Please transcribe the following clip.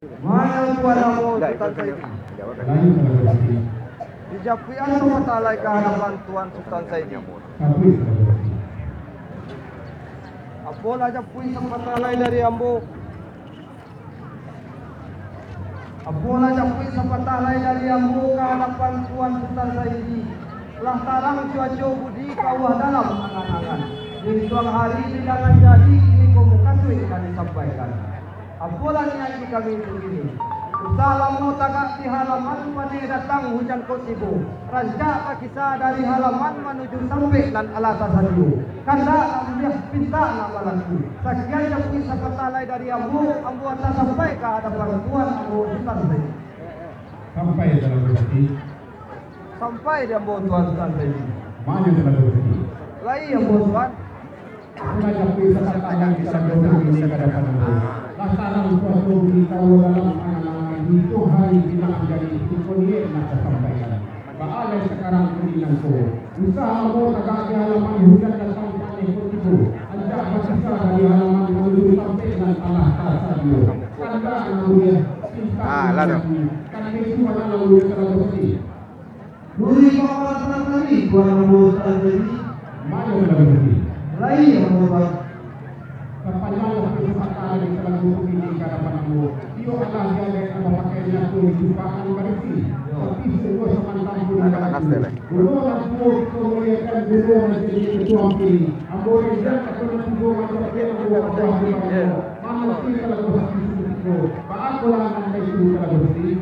Mana tuan mo Sultan Saidi? Dijapuian to matalay ka hadapan Tuan Sultan Saidi. Apo na japuin sa matalay dari ambo. Apo na japuin sa matalay dari ambo ka hadapan Tuan Sultan Saidi. Lantaran cuaca budi kawah dalam angan-angan. Di suang hari tidak jadi ini komunikasi yang disampaikan. Apalah nyanyi kami begini. Usahamu tagak di halaman mani datang hujan kosibu. Rancak kisah dari halaman menuju sampai dan alata sadiu. Kanda ambil pinta nama lagi. Sekian yang bisa petalai dari ambu anda sampai ke hadapan Tuan Ambu Sultan Saidi. Sampai dalam rezeki. Sampai di ambu Tuan Sultan Saidi. Mana dalam rezeki? Lai ambu Tuan. Sudah jauh sekarang kita berdoa ini kepada Tuhan. Lantaran suatu berita dalam angan-angan itu hari bila menjadi kuliah nak sampaikan. Baala sekarang kelinangku. Usahamu tegak di halaman hujan datang pada itu. Anjak bersisa dari halaman menuju sampai dan Allah Taala. Kanda namanya cinta. Kan itu adalah lalu terjadi. Duri kepala tenang lagi Tuan Ambu Sultan Saidi. Mana lagi? Lai ambu Tuan. Sepanjang waktu kesempatan di dalam buku ini kepada panamu, dia akan jaga apa pakaian itu dijumpakan berisi. Tapi semua semantan pun ada. Guru dan guru kemuliakan guru menjadi ketua pilih. Ambo dan ketua guru menjadi ketua pilih. Mana kita lakukan itu? Pak aku lah nanti itu kalau bersih.